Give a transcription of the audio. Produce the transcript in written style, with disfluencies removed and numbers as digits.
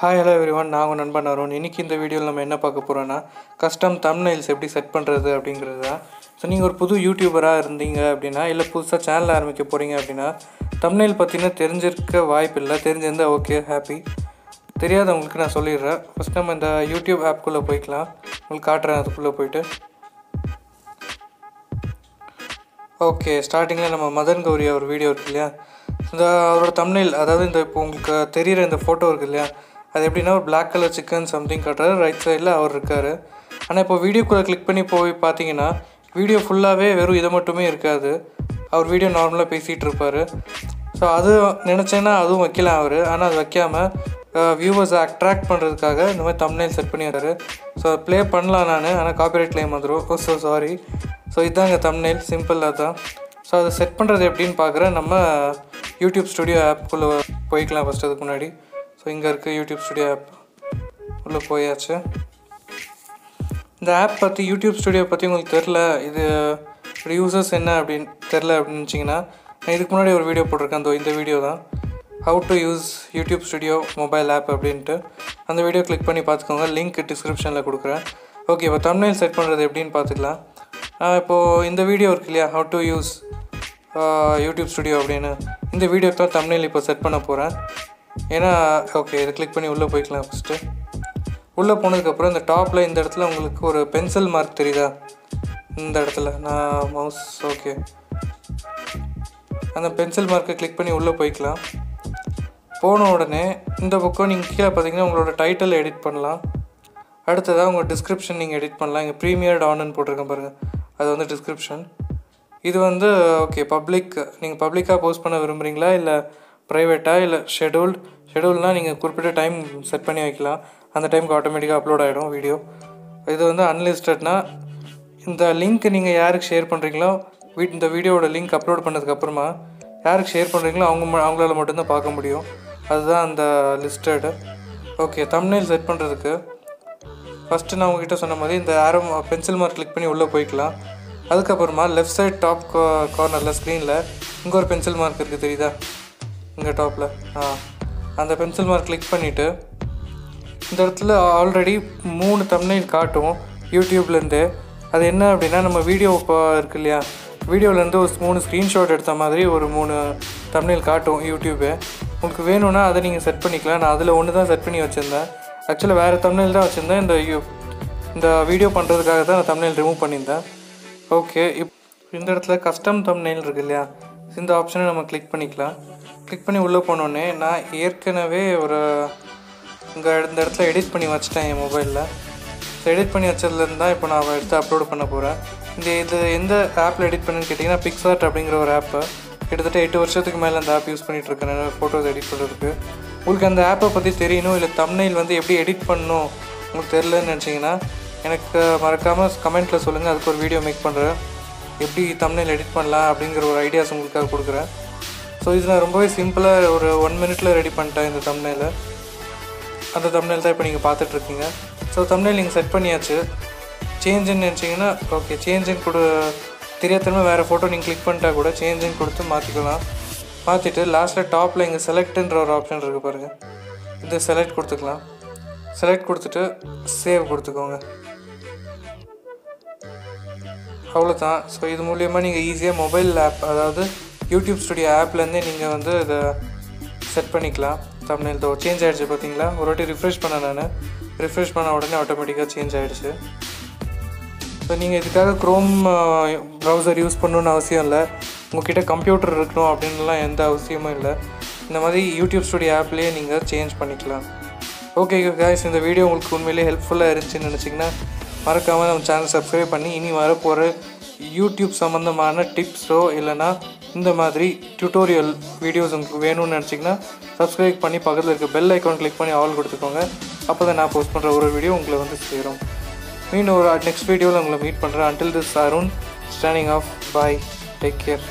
Hi, hello everyone. நான் உங்கள் நண்பன் அருண். இன்னைக்கு இந்த வீடியோவில் நம்ம என்ன பார்க்க போகிறோன்னா கஸ்டம் தம்ப்நெயில்ஸ் எப்படி செட் பண்ணுறது அப்படிங்கிறது தான். ஸோ நீங்கள் ஒரு புது யூடியூபராக இருந்தீங்க அப்படின்னா இல்லை புதுசாக சேனல் ஆரம்பிக்க போகிறீங்க அப்படின்னா தம்ப்நெயில் பற்றின தெரிஞ்சிருக்க வாய்ப்பு இல்லை. தெரிஞ்சிருந்தால் ஓகே, ஹாப்பி. தெரியாதவங்களுக்கு நான் சொல்லிடுறேன். ஃபஸ்ட் நம்ம இந்த யூடியூப் ஆப்குள்ளே போய்க்கலாம். உங்களுக்கு காட்டுறேன், அதுக்குள்ளே போய்ட்டு. ஓகே, ஸ்டார்டிங்கில் நம்ம மதன் கௌரி ஒரு வீடியோ இருக்கு இல்லையா, இந்த அவரோட தம்ப்நெயில், அதாவது இந்த இப்போ உங்களுக்கு தெரிகிற இந்த ஃபோட்டோ இருக்குது இல்லையா, அது எப்படின்னா ஒரு பிளாக் கலர் சிக்கன் சம்திங் காட்டுறாரு, ரைட் சைடில் அவர் இருக்கார். ஆனால் இப்போ வீடியோக்குள்ளே கிளிக் பண்ணி போய் பார்த்தீங்கன்னா வீடியோ ஃபுல்லாகவே வெறும் இதை மட்டுமே இருக்காது. அவர் வீடியோ நார்மலாக பேசிகிட்டு இருப்பார். ஸோ அது நினச்சேன்னா அதுவும் வைக்கலாம் அவர். ஆனால் அது வைக்காமல் வியூவர்ஸை அட்ராக்ட் பண்ணுறதுக்காக இந்த மாதிரி தம்ப்நெயில் செட் பண்ணி வராரு. ஸோ ப்ளே பண்ணலாம் நான், ஆனால் காப்பிரைட் கிளைம் வந்துடும். So sorry. ஸோ இதுதாங்க தம்ப்நெயில், சிம்பிள் தான். ஸோ அதை செட் பண்ணுறது எப்படின்னு பார்க்குறேன். நம்ம யூடியூப் ஸ்டுடியோ ஆப்புக்குள்ளே போய்க்கலாம் ஃபஸ்ட்டு. அதுக்கு முன்னாடி ஸோ இங்கே இருக்குது யூடியூப் ஸ்டுடியோ ஆப், உள்ளே போயாச்சு. இந்த ஆப் பற்றி, யூடியூப் ஸ்டுடியோ பற்றி உங்களுக்கு தெரில, இது யூசர்ஸ் என்ன அப்படின்னு தெரில அப்படின்னு நினச்சிங்கன்னா, நான் இதுக்கு முன்னாடி ஒரு வீடியோ போட்டிருக்கேன். இந்த வீடியோ தான், how to use YouTube studio mobile app அப்படின்ட்டு. அந்த வீடியோ கிளிக் பண்ணி பார்த்துக்கோங்க, லிங்க் டிஸ்கிரிப்ஷனில் கொடுக்குறேன். ஓகே, இப்போ தம்ப்நெயில் செட் பண்ணுறது எப்படின்னு பார்த்துக்கலாம். இப்போது இந்த வீடியோ இருக்கு இல்லையா, how to use YouTube studio அப்படின்னு, இந்த வீடியோக்கு தான் தம்ப்நெயில் இப்போ செட் பண்ண போகிறேன். ஏன்னா ஓகே, இதை கிளிக் பண்ணி உள்ளே போய்க்கலாம். ஃபஸ்ட்டு உள்ளே போனதுக்கப்புறம் இந்த டாப்பில் இந்த இடத்துல உங்களுக்கு ஒரு பென்சில் மார்க் தெரியுதா, இந்த இடத்துல நான் மவுஸ், ஓகே, அந்த பென்சில் மார்க்கை கிளிக் பண்ணி உள்ளே போய்க்கலாம். போன உடனே இந்த பக்கம் நீங்கள் கீழே பார்த்தீங்கன்னா உங்களோட டைட்டில் எடிட் பண்ணலாம். அடுத்ததாக உங்கள் டிஸ்கிரிப்ஷன் நீங்கள் எடிட் பண்ணலாம். இங்கே ப்ரீமியர்ட் ஆன்னு போட்டிருக்கேன் பாருங்கள், அது வந்து டிஸ்கிரிப்ஷன். இது வந்து ஓகே, பப்ளிக், நீங்கள் பப்ளிக்காக போஸ்ட் பண்ண விரும்புகிறீங்களா இல்லை ப்ரைவேட்டாக இல்லை ஷெடியூல்னால் நீங்கள் குறிப்பிட்ட டைம் செட் பண்ணி வைக்கலாம். அந்த டைமுக்கு ஆட்டோமேட்டிக்காக அப்லோட் ஆகிடும் வீடியோ. இது வந்து அன்லிஸ்டட்னா இந்த லிங்க் நீங்கள் யாருக்கு ஷேர் பண்ணுறீங்களோ, இந்த வீடியோவோட லிங்க் அப்லோட் பண்ணதுக்கப்புறமா யாருக்கு ஷேர் பண்ணுறீங்களோ அவங்களால மட்டும்தான் பார்க்க முடியும். அதுதான் அந்த லிஸ்டடு. ஓகே, தம்ப்நெயில் செட் பண்ணுறதுக்கு ஃபஸ்ட்டு நான் உங்ககிட்ட சொன்ன மாதிரி இந்த ஆரோ பென்சில் மார்க் கிளிக் பண்ணி உள்ளே போய்க்கலாம். அதுக்கப்புறமா லெஃப்ட் சைட் டாப் கார்னரில் ஸ்க்ரீனில் இங்கே ஒரு பென்சில் மார்க் இருக்குது தெரியுதா, இங்கே டாப்பில். அந்த பென்சில் மார்க் கிளிக் பண்ணிவிட்டு இந்த இடத்துல ஆல்ரெடி 3 தம்ப்நெயில் காட்டும் யூடியூப்லேருந்து. அது என்ன அப்படின்னா, நம்ம வீடியோ இப்போ இருக்கு இல்லையா, வீடியோலேருந்து ஒரு 3 ஸ்க்ரீன்ஷாட் எடுத்த மாதிரி ஒரு 3 தம்ப்நெயில் காட்டும் யூடியூபு. உங்களுக்கு வேணும்னா அதை நீங்கள் செட் பண்ணிக்கலாம். நான் அதில் ஒன்று தான் செட் பண்ணி வச்சுருந்தேன். ஆக்சுவலாக வேறு தம்ப்நெயில் தான் வச்சுருந்தேன். இந்த வீடியோ பண்ணுறதுக்காக தான் நான் தம்ப்நெயில் ரிமூவ் பண்ணியிருந்தேன். ஓகே, இந்த இடத்துல கஸ்டம் தம்ப்நெயில் இருக்குது இல்லையா, இந்த ஆப்ஷனை நம்ம கிளிக் பண்ணிக்கலாம். கிளிக் பண்ணி உள்ளே போனோடனே நான் ஏற்கனவே இந்த இடத்துல எடிட் பண்ணி வச்சிட்டேன் என் மொபைலில். ஸோ எடிட் பண்ணி வச்சதுலேருந்து தான் இப்போ நான் எடுத்து அப்லோட் பண்ண போகிறேன். இது எந்த ஆப்பில் எடிட் பண்ணுன்னு கேட்டிங்கன்னா, பிக்சார்ட் அப்படிங்கிற ஒரு ஆப்பை கிட்டத்தட்ட 8 வருஷத்துக்கு மேலே அந்த ஆப் யூஸ் பண்ணிகிட்ருக்கேன் ஃபோட்டோஸ் எடிட் பண்ணுறதுக்கு. உங்களுக்கு அந்த ஆப்பை பற்றி தெரியணும், இல்லை தம்ப்நெயில் வந்து எப்படி எடிட் பண்ணணும் உங்களுக்கு தெரிலன்னு நினச்சிங்கன்னா எனக்கு மறக்காமல் கமெண்ட்டில் சொல்லுங்கள். அதுக்கு ஒரு வீடியோ மேக் பண்ணுறேன், எப்படி தம்ப்நெயில் எடிட் பண்ணலாம் அப்படிங்கிற ஒரு ஐடியாஸ் உங்களுக்காக கொடுக்குறேன். ஸோ இது நான் ரொம்பவே சிம்பிளாக ஒரு 1 மினிட்ல ரெடி பண்ணிட்டேன் இந்த தம்ப்நெயிலை. அந்த தம்ப்நெயில் தான் இப்போ நீங்கள் பார்த்துட்ருக்கீங்க. ஸோ தம்ப்நெயில் நீங்கள் செட் பண்ணியாச்சு. சேஞ்சுன்னு நினச்சிங்கன்னா ஓகே, சேஞ்சுன்னு தெரியாதனமாக வேறு ஃபோட்டோ நீங்கள் கிளிக் பண்ணிட்டா கூட சேஞ்சுன்னு கொடுத்து மாற்றிக்கலாம். மாற்றிட்டு லாஸ்ட்டில் டாப்பில் இங்கே செலக்ட்ன்ற ஒரு ஆப்ஷன் இருக்குது பாருங்கள், இந்த செலக்ட் கொடுத்துக்கலாம். செலக்ட் கொடுத்துட்டு சேவ் கொடுத்துக்கோங்க, அவ்வளோதான். ஸோ இது மூலிமா நீங்கள் ஈஸியாக மொபைல் ஆப், அதாவது யூடியூப் ஸ்டுடியோ ஆப்லேருந்தே நீங்கள் வந்து இதை செட் பண்ணிக்கலாம். தம்ப்நெயில் சேஞ்ச் ஆகிடுச்சு பார்த்தீங்களா. ஒரு வாட்டி ரிஃப்ரெஷ் பண்ண உடனே ஆட்டோமேட்டிக்காக சேஞ்ச் ஆகிடுச்சு. ஸோ நீங்கள் இதுக்காக க்ரோம் ப்ரௌசர் யூஸ் பண்ணணுன்னு அவசியம் இல்லை, உங்கள்கிட்ட கம்ப்யூட்டர் இருக்கணும் அப்படின்லாம் எந்த அவசியமும் இல்லை. இந்த மாதிரி யூடியூப் ஸ்டுடியோ ஆப்லேயே நீங்கள் சேஞ்ச் பண்ணிக்கலாம். ஓகே காய்ஸ், இந்த வீடியோ உங்களுக்கு உண்மையிலே ஹெல்ப்ஃபுல்லாக இருந்துச்சுன்னு நினச்சிங்கன்னா மறக்காமல் நம்ம சேனல் சப்ஸ்கிரைப் பண்ணி இனி வரப்போகிற யூடியூப் சம்மந்தமான டிப்ஸோ இல்லைனா இந்த மாதிரி டியூட்டோரியல் வீடியோஸ் உங்களுக்கு வேணும்னு நினச்சிங்கன்னா சப்ஸ்கிரைப் பண்ணி பக்கத்தில் இருக்க பெல் ஐக்கான் கிளிக் பண்ணி ஆல் கொடுத்துக்கோங்க. அப்போ தான் நான் போஸ்ட் பண்ணுற ஒரு வீடியோ உங்களை வந்து சேரும். மீண்டும் ஒரு நெக்ஸ்ட் வீடியோவில் உங்களை மீட் பண்ணுறேன். Until this, Arun, standing off. Bye. Take care.